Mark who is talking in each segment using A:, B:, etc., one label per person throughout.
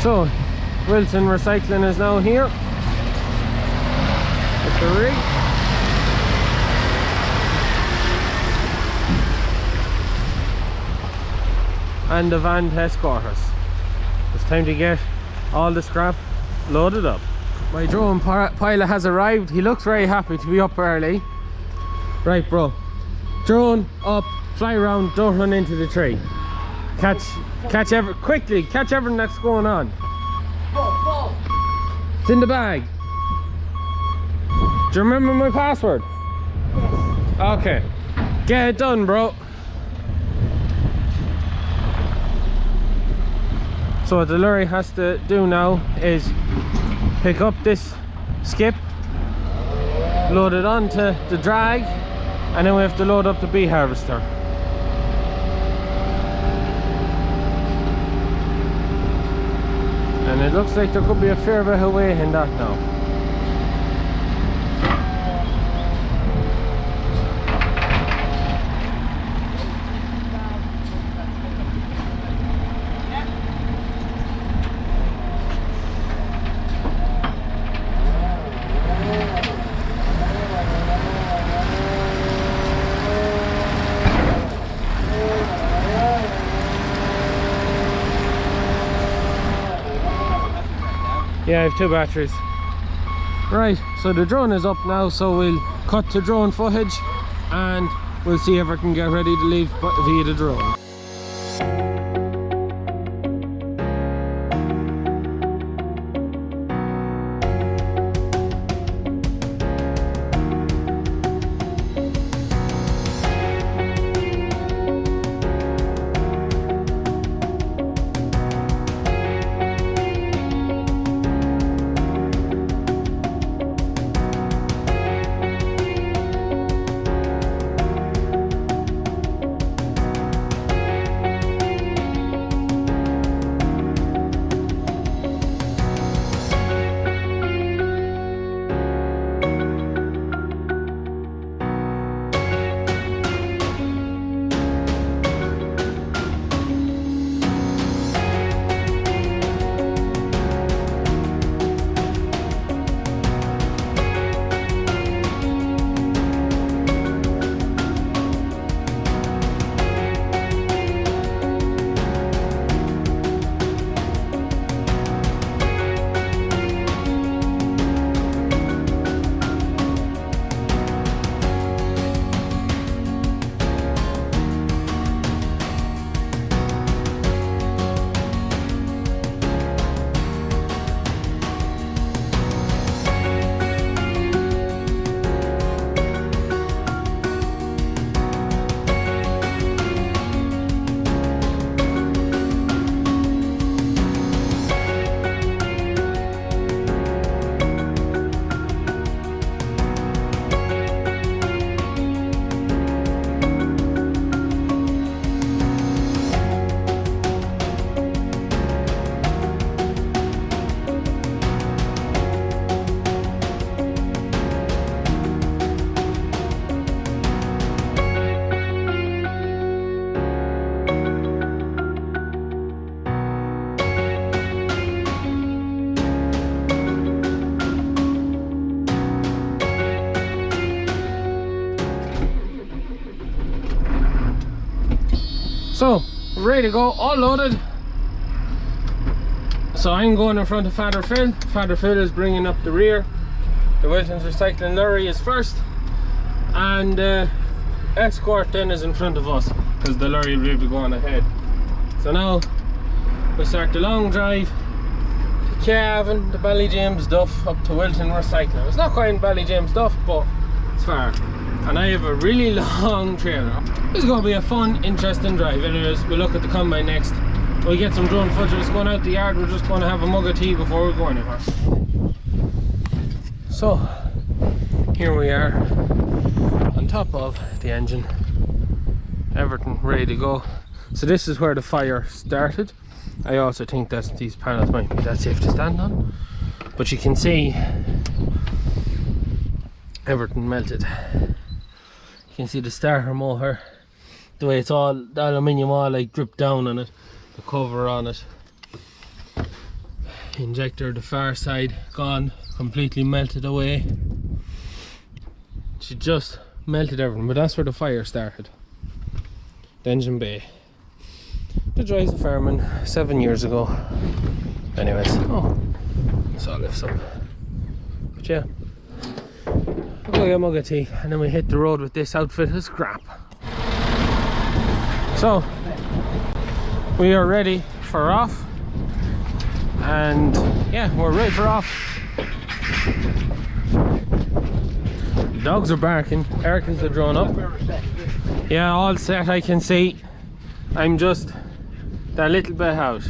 A: So, Wilton Recycling is now here with the rig. And the van to escort us. It's time to get all the scrap loaded up. My drone pilot has arrived. He looks very happy to be up early. Right, bro. Drone up, fly around, don't run into the tree. Catch everything that's going on. It's in the bag. Do you remember my password? Yes. Okay. Get it done, bro. So what the lorry has to do now is pick up this skip, load it onto the drag, and then we have to load up the bee harvester. And it looks like there could be a fair bit of weight in that now. Yeah, I have 2 batteries. Right, so the drone is up now, so we'll cut to drone footage and we'll see if I can get ready to leave via the drone. So, ready to go, all loaded. So I'm going in front of Father Phil. Father Phil is bringing up the rear. The Wilton's Recycling lorry is first, and escort then is in front of us because the lorry will be going ahead. So now we start the long drive to Cavan, the Ballyjames Duff, up to Wilton Recycling. It's not quite Ballyjames Duff, but it's far. And I have a really long trailer. This is going to be a fun, interesting drive. Anyways, we'll look at the combine next. We'll get some drone footage. It's going out the yard. We're just going to have a mug of tea before we go anywhere. So, here we are on top of the engine. Everything ready to go. So this is where the fire started. I also think that these panels might be that safe to stand on. But you can see everything melted. You can see the starter motor, the way it's all, the aluminium all like dripped down on it, the cover on it. Injector, the far side gone, completely melted away. She just melted everything, but that's where the fire started. The engine bay. The dries the farming 7 years ago. Anyways, oh, this all lifts up. But yeah, I'll go get a mug of tea and then we hit the road with this outfit as crap. So, we are ready for off. And yeah, we're ready for off. Dogs are barking, Ericans are drawn up. Yeah, all set, I can see. I'm just that little bit out.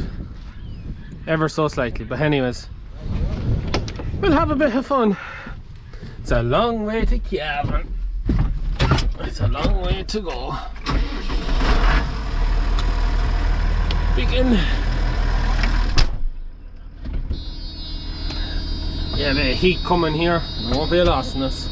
A: Ever so slightly, but anyways. We'll have a bit of fun. It's a long way to Cavan. It's a long way to go. Begin. Yeah, the heat coming here. There won't be a loss in us.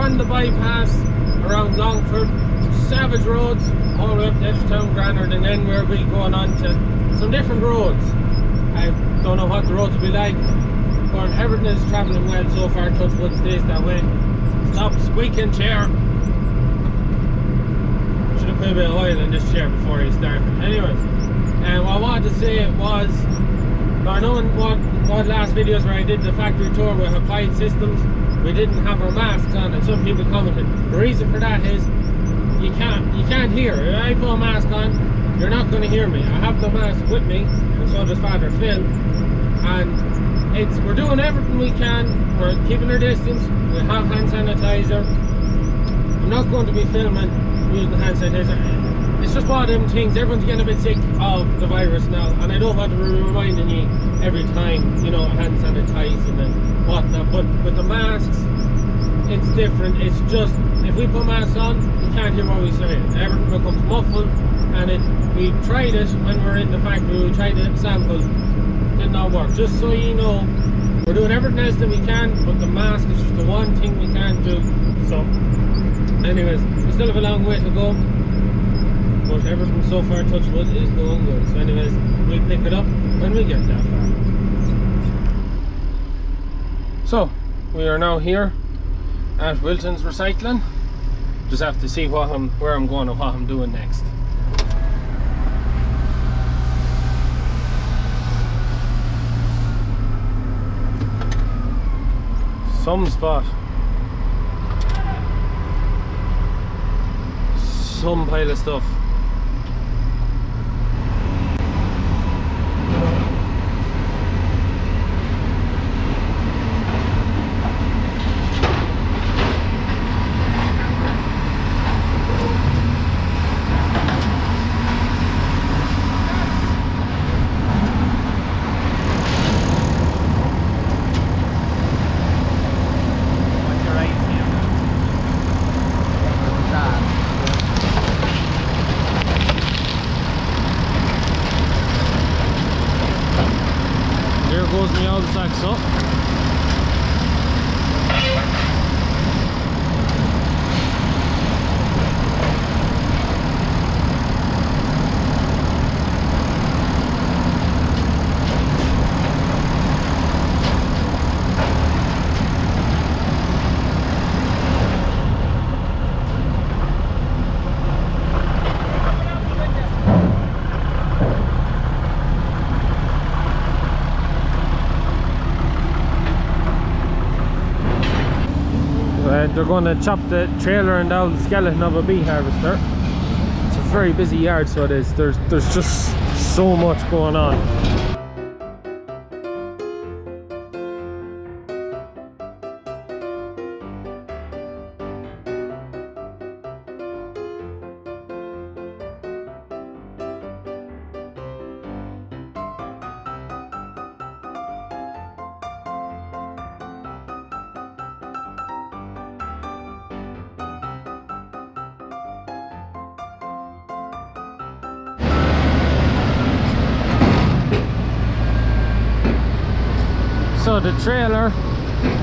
A: The bypass around Longford, Savage roads, all the way up to Edgetown, Granard, and then we're really going on to some different roads. I don't know what the roads will be like, but everything is travelling well so far. Touch wood, stays that way. Stop squeaking, chair. Should have put a bit of oil in this chair before you start. Anyways, and what I wanted to say was, I know in one last videos where I did the factory tour with applied systems, we didn't have our masks on, and some people commented. The reason for that is you can't hear. If I put a mask on, you're not going to hear me. I have the mask with me, and so does Father Phil. And we're doing everything we can. We're keeping our distance. We have hand sanitizer. I'm not going to be filming using hand sanitizer. It's just one of them things. Everyone's getting a bit sick of the virus now, and I don't want to be reminding you every time, you know, hand sanitizing and whatnot. But with the masks, it's different. It's just, if we put masks on, you can't hear what we say. Everything becomes muffled, and we tried it when we were in the factory. We tried it sample, did not work. Just so you know, we're doing everything else that we can, but the mask is just the one thing we can't do. So, anyways, we still have a long way to go. But everything so far, touch wood, is going good. So anyways, we'll pick it up when we get that far. So, we are now here at Wilton's Recycling. Just have to see where I'm going and what I'm doing next. Some spot. Some pile of stuff. they're going to chop the trailer and out the skeleton of a beet harvester. It's a very busy yard, so it is. There's just so much going on. So the trailer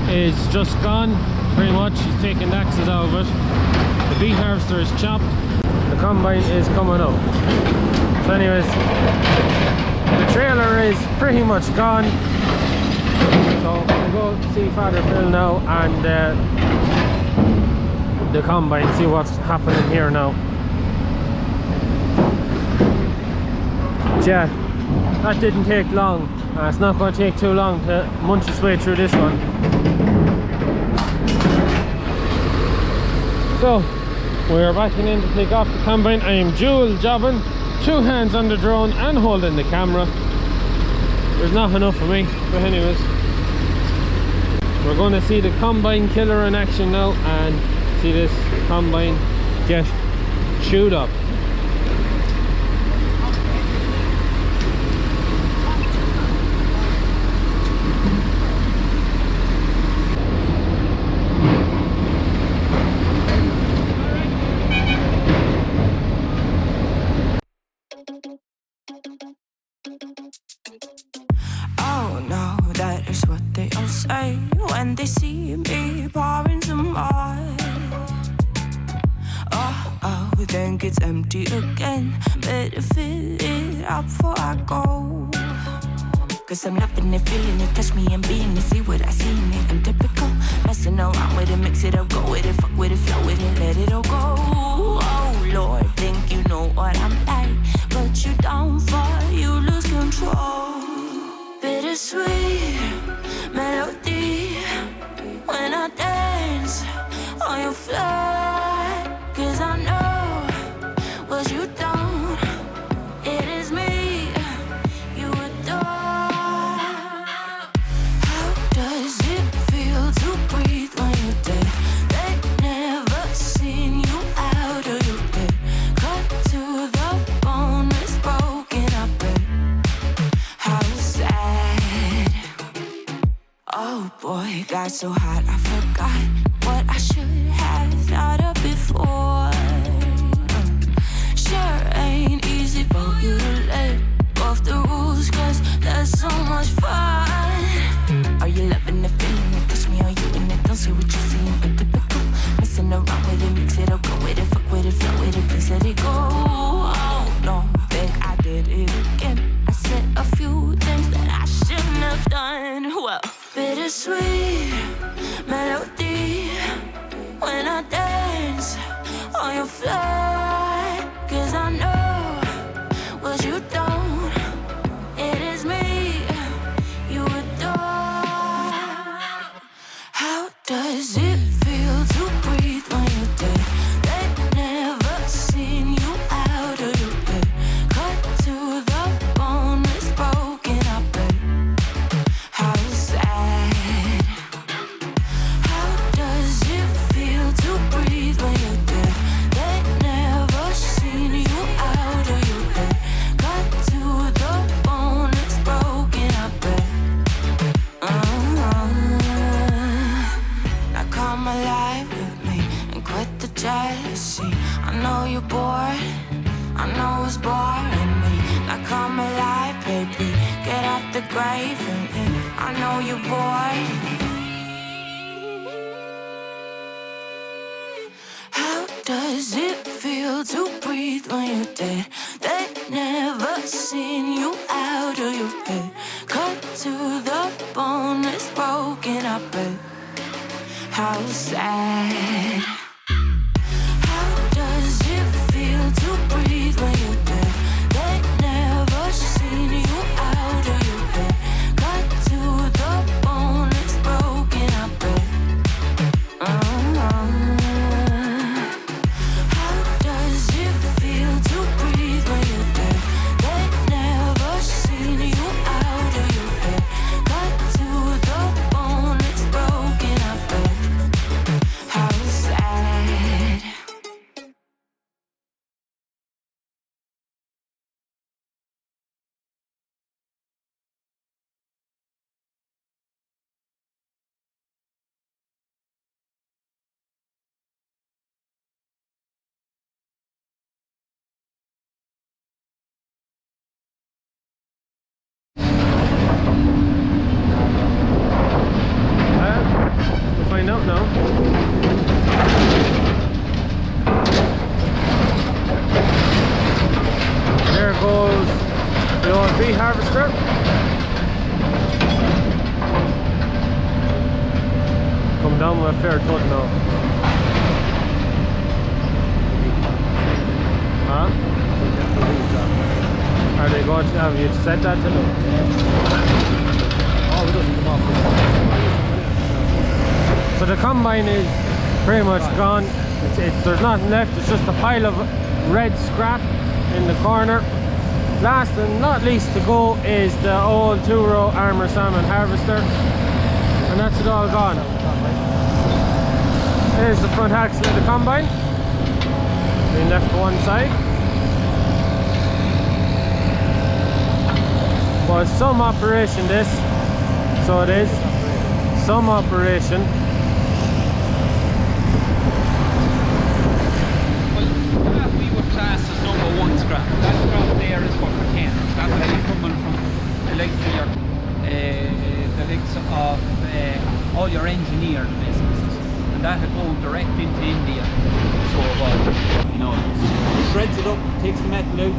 A: is just gone, pretty much. He's taking the axles out of it. The beet harvester is chopped. The combine is coming up. So anyways, the trailer is pretty much gone. So we'll go see Father Phil now and the combine, see what's happening here now. Yeah, that didn't take long. It's not going to take too long to munch its way through this one. So, we are backing in to take off the combine. I am dual jobbing, 2 hands on the drone and holding the camera. There's not enough for me, but anyways. We're going to see the combine killer in action now and see this combine get chewed up.
B: When they see me pouring some oil, oh, then it's empty again. Better fill it up before I go. Cause I'm loving it, feeling it, touch me and being it. See what I see in it, I'm typical. Messing around with it, mix it up, go with it, fuck with it, flow with it, let it all go. Oh Lord, think you know what I'm like, but you don't fall, you lose control. Bittersweet melody when I dance on your fly. Cause I know what you don't, it is me you adore. How does it feel to breathe when you're dead? They never seen you out of your bed. Cut to the bone, it's broken, I bet. How sad. Oh boy, got so hot I forgot what I should have thought of before. Sure ain't easy for you to let go off the rules, cause that's so much fun. Are you loving it, feeling it, touch me, are you in it? Don't say what you see, I'm typical. Messing around with it, mix it up, go with it, fuck with it, flow with it, please let it go. Oh no, think I did it again. I said a few things that I shouldn't have done. Well, bittersweet melody when I dance on your fly. Cause I know what you don't, it is me you adore. How does it feel to breathe when you're dead? They never seen you out of your bed. Cut to the bone, it's broken, I bet. How sad. How does it feel to breathe when you're dead? They never seen you out of your bed. Cut to the bone, it's broken, I bet. Now come alive with me and quit the jealousy. I know you're bored, I know it's boring me. Now come alive, baby, get out the grave and I know you're bored. How does it feel to breathe when you're dead? They never seen you out of your bed. Cut to the bone, it's broken, I bet. How sad. How does it feel to breathe when you're dead? They never seen you out of your bed. Cut to the bone, it's broken, I bet.
A: down with a fair ton now. Huh? Are they going to have you said that to them?
C: Oh, it doesn't come off.
A: So the combine is pretty much gone. There's nothing left. It's just a pile of red scrap in the corner. Last and not least to go is the old 2-row Armour Salmon harvester, and that's it all gone. There's the front axle of the combine, being left to one side. Was some operation this, so it is some operation.
D: Class is number 1 scrap. That scrap there is for containers. That will be coming from the likes of all your engineering businesses, and that will go direct into India. So you know, shreds it up, takes the metal out,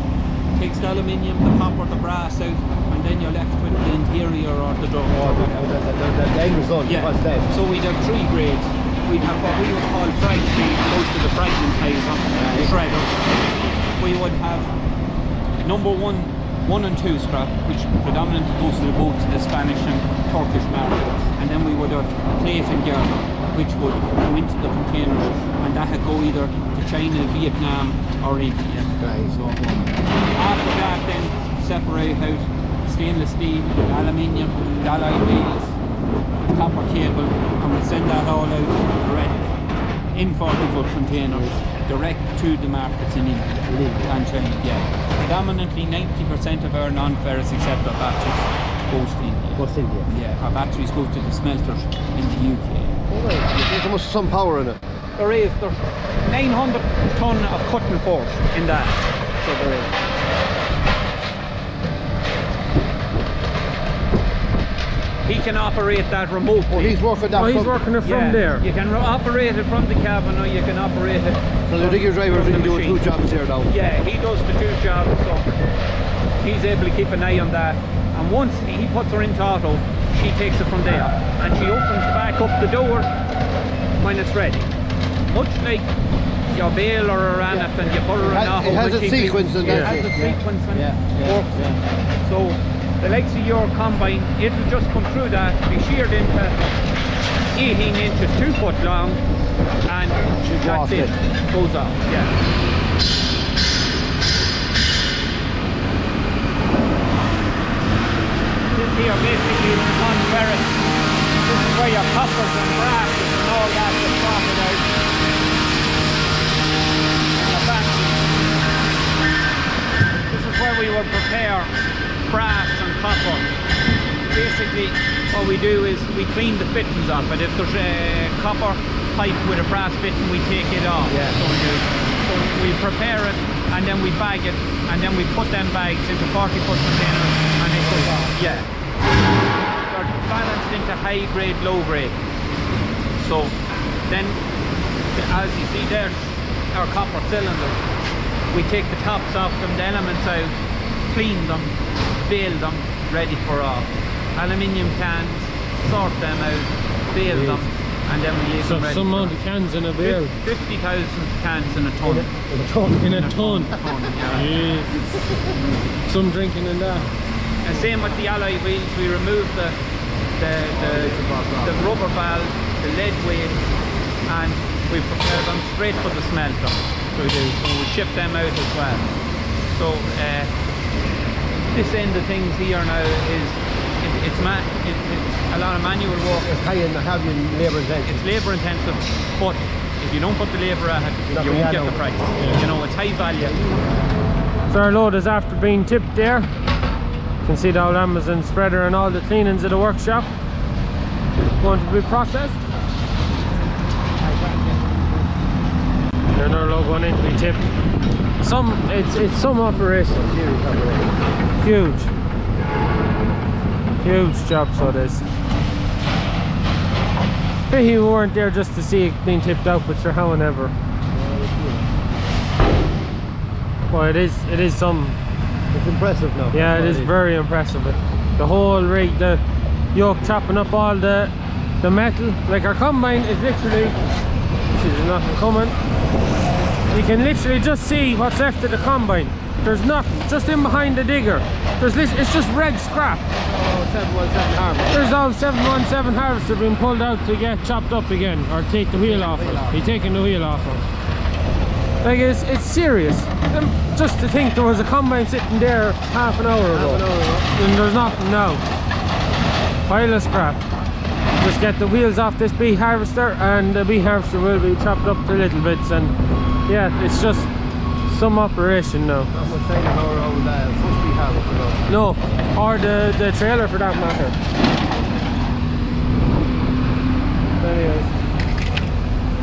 D: takes the aluminium, the copper, the brass out, and then you're left with the interior or the drum.
C: The end result.
D: Yeah.
C: What's that?
D: So we'd have 3 grades. We'd have what we would call frag feed, close to the fragmentizer, shredder. We would have number 1 and 2 scrap, which predominantly goes to the boats, the Spanish and Turkish market. And then we would have plate and gear, which would go into the containers, and that would go either to China, Vietnam or India.
C: Right.
D: So after that then separate out stainless steel, aluminium, alloy wheels, copper cable, and we send that all out direct in 40-foot containers direct to the markets in India and China. Yeah, predominantly 90% of our non-ferrous, except our batteries, goes to India.
C: Goes to India.
D: Yeah, our batteries go to the smelters in the UK.
C: Oh, right. There must be some power in it.
D: There is. There's 900 ton of cutting force in that. So there is. He can operate that remotely.
C: Oh, he's working that.
A: Oh, he's working it from there.
D: You can operate it from the cabin, or you can operate it.
C: So the digger driver is doing 2 jobs here now.
D: Yeah, he does the 2 jobs, so he's able to keep an eye on that. And once he puts her into auto, she takes it from there, and she opens back up the door when it's ready. Much like your bale or a rannet, and you put her in auto.
C: It has a sequence and
D: it has a sequence and works. So the likes of your combine, it'll just come through that, be sheared into 18 inches, 2 foot long, and that's it. Goes off. Yeah. This here basically is non-ferrous. This is where your coppers and brasses and all that is sorted out. And the battery. This is where we will prepare brass and copper. Basically what we do is we clean the fittings off it. If there's a copper pipe with a brass fitting, we take it off.
C: Yeah.
D: So we prepare it, and then we bag it, and then we put them bags into 40-foot containers, and it goes off. Yeah. They're balanced into high grade, low grade. So then, as you see there, our copper cylinders, we take the tops off them, the elements out, clean them, bale them, ready for off. Aluminium cans, sort them out, bale them, and then we leave them ready.
A: Some amount of cans in a bale.
D: 50,000 cans in a ton.
A: In a ton.
D: Yeah.
A: Some drinking in that.
D: And same with the alloy wheels, we remove the rubber valve, the lead weight, and we prepare them straight for the smelter. So we ship them out as well. So this end of things here now is it's a lot of manual work.
C: It's high in heavy labour intensive.
D: It's labour intensive, but if you don't put the labour at it, you won't get the price. You know, it's high value.
A: So our load is after being tipped there. You can see the old Amazon spreader and all the cleanings of the workshop going to be processed. Another load going in to be tipped. It's some operation. Huge job, so it is. We weren't there just to see it being tipped out, but sure, however. Well, it is some.
C: It's impressive now.
A: Yeah, it is very impressive. The whole rig, the yoke chopping up all the the metal. Like our combine is literally, see, there's nothing coming. You can literally just see what's left of the combine. There's nothing, just in behind the digger. It's just red scrap.
C: Oh, 717 harvest.
A: There's all 717 harvester being pulled out to get chopped up again, or take the wheel off it. He's taking the wheel off it. Like it's serious. Just to think there was a combine sitting there half an hour ago. And there's nothing now. Pile of scrap. Just get the wheels off this beet harvester, and the beet harvester will be chopped up to little bits, and yeah, it's just some operation now.
C: Not much time how first beet harvester.
A: No, or the trailer for that matter.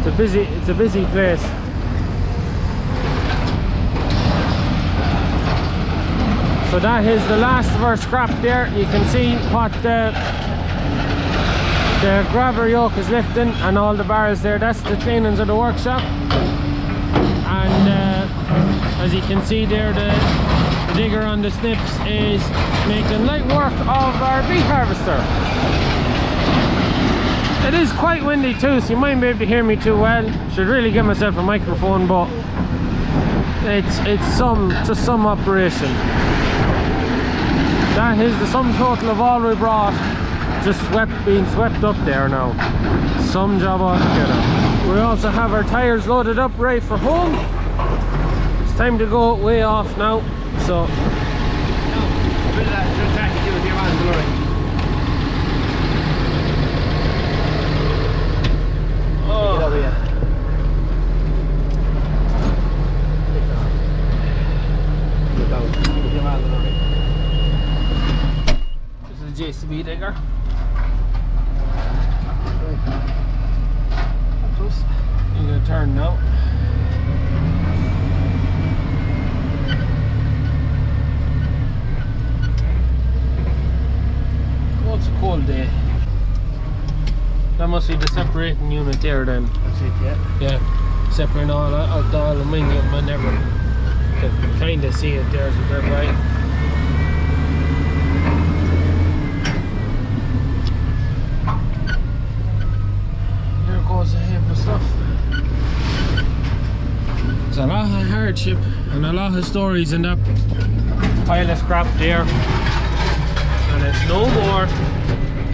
A: Anyways, it's a busy place. So that is the last of our scrap there. You can see what the grabber yoke is lifting, and all the barrels there. That's the cleanings of the workshop. And as you can see there, the digger on the snips is making light work of our beet harvester. It is quite windy too, so you might be able to hear me too well. Should really give myself a microphone, but it's just some operation. That is the sum total of all we brought, just being swept up there now. Some job altogether. We also have our tyres loaded up right for home. It's time to go way off now, so. JCB digger. You're gonna turn now. Oh, it's a cold day. That must be the separating unit there then.
C: That's it, yeah.
A: Yeah, separating all out the aluminium and everything. You can kind of see it there, so they're right. Stuff. There's a lot of hardship and a lot of stories in that pile of scrap there, and it's no more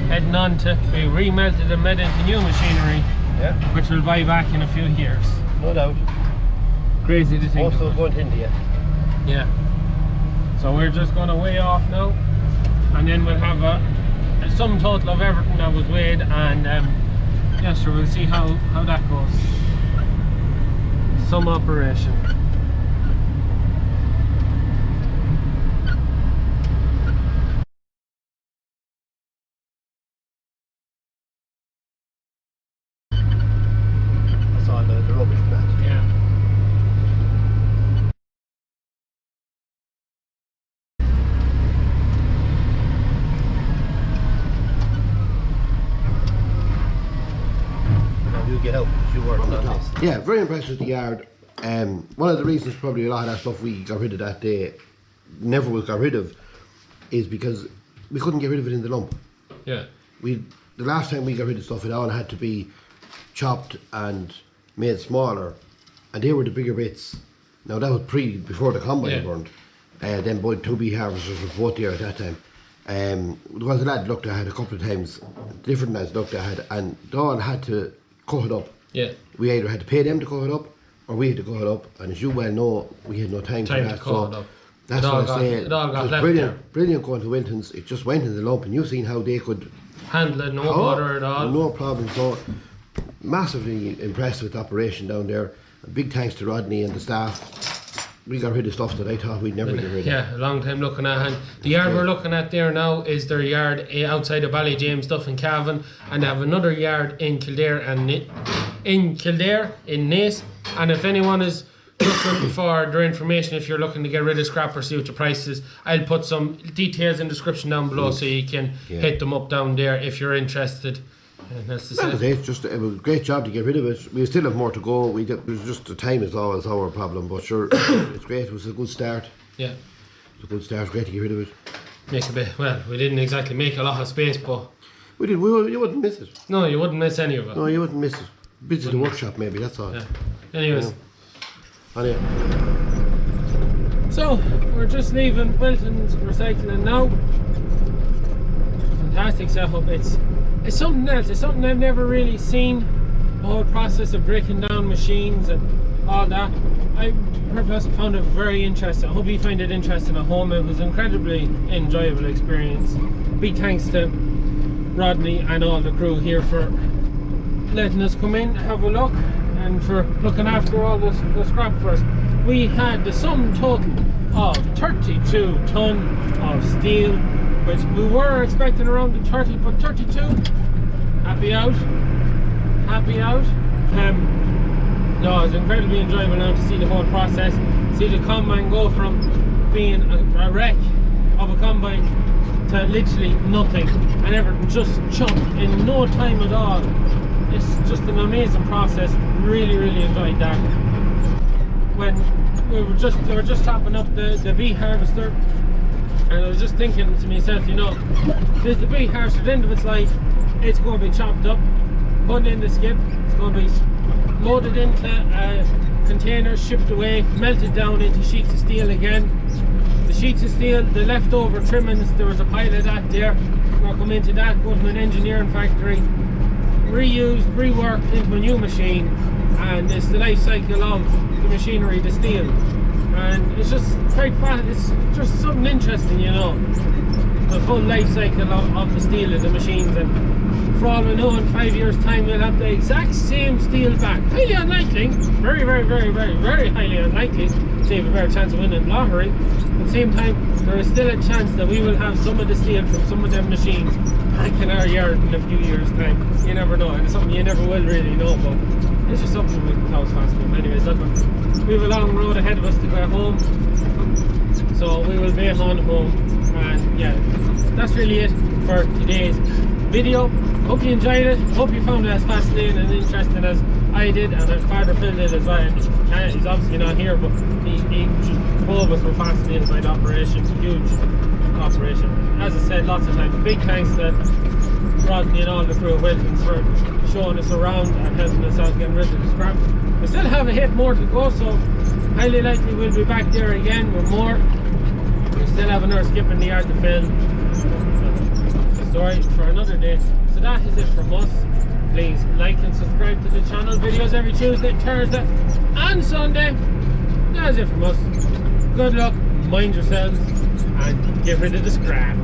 A: heading on to be remelted and made into new machinery,
C: yeah,
A: which we'll buy back in a few years.
C: No doubt.
A: Crazy to think.
C: Also going to India.
A: Yeah. So we're just going to weigh off now, and then we'll have a sum total of everything that was weighed, and yeah, sure, we'll see how that goes. Some operation.
C: That's all the rubbish plant.
A: Yeah.
C: Get out, you work on this. Yeah, very impressed with the yard. One of the reasons probably a lot of that stuff we got rid of that day never was got rid of is because we couldn't get rid of it in the lump.
A: Yeah.
C: The last time we got rid of stuff, it all had to be chopped and made smaller, and they were the bigger bits. Now that was before the combine burned. Then both 2B harvesters were both there at that time. There was a lad looked I had a couple of times, different lads looked I had, and they all had to cut it up.
A: Yeah.
C: We either had to pay them to cut it up, or we had to cut it up, and as you well know, we had no time for that.
A: To cut it up.
C: That's what I say.
A: It all got
C: was
A: left
C: brilliant,
A: there.
C: brilliant going to Wilton's. It just went in the lump, and you've seen how they could
A: handle it, no bother at all.
C: No problem. So massively impressed with the operation down there. A big thanks to Rodney and the staff. We got rid of stuff that I thought we'd never get rid of.
A: Yeah, a long time looking at. And the yard we're looking at there now is their yard outside of Ballyjames, stuff in Cavan, and they have another yard in Kildare and in Naas. And if anyone is looking for their information, if you're looking to get rid of scrap or see what the price is, I'll put some details in the description down below so you can hit them up down there if you're interested. And that's the same.
C: It was a great job to get rid of it. We still have more to go. It was just the time is always our problem, but sure, it's great. It was a good start.
A: Yeah.
C: It was a good start. Great to get rid of it.
A: Make a bit. Well, we didn't exactly make a lot of space, but
C: We did. You wouldn't miss it.
A: No, you wouldn't miss any of it.
C: No, you wouldn't miss it. Visit the workshop, maybe. That's all.
A: Yeah. Anyways.
C: Anyway.
A: So, we're just leaving Wilton's recycling now. Fantastic setup. It's something else. It's something I've never really seen. The whole process of breaking down machines and all that. I personally found it very interesting. I hope you find it interesting at home. It was an incredibly enjoyable experience. Big thanks to Rodney and all the crew here for letting us come in, have a look, and for looking after all the scrap for us. We had the sum total of 32 tonne of steel, which we were expecting around the 30, but 32. Happy out. No, it was incredibly enjoyable now to see the whole process, see the combine go from being a wreck of a combine to literally nothing, and everything just chunked in no time at all. It's just an amazing process. Really enjoyed that. When they were just topping up the beet harvester, and I was just thinking to myself, you know, there's the beet harvester at the end of its life. It's going to be chopped up, put in the skip. It's going to be loaded into containers, shipped away, melted down into sheets of steel again. The sheets of steel, the leftover trimmings, there was a pile of that there. We'll come into that, go to an engineering factory, reused, reworked into a new machine, and it's the life cycle of the machinery, the steel. And it's just quite fast, it's just something interesting, you know, the full life cycle of the steel of the machines. And for all we know, in 5 years' time we'll have the exact same steel back. Highly unlikely, very highly unlikely. Save a better chance of winning the lottery. At the same time, there is still a chance that we will have some of the steel from some of them machines back in our yard in a few years' time. You never know, and it's something you never will really know, but it's just something we thought was fascinating. Anyways, look, we have a long road ahead of us to go home, so we will be on home. And yeah, that's really it for today's video. Hope you enjoyed it. Hope you found it as fascinating and interesting as I did, and my father Phil did as well. He's obviously not here, but both of us were fascinated by the operation. Huge operation. As I said lots of times, big thanks to Rodney and all the crew of Wilton's for showing us around and helping us out getting rid of the scrap. We still have a hit more to go, so highly likely we'll be back there again with more. We still have another skip in the yard to fill. It's a story for another day. So that is it from us. Please like and subscribe to the channel. Videos every Tuesday, Thursday and Sunday. That's it from us. Good luck, mind yourselves, and get rid of the scrap.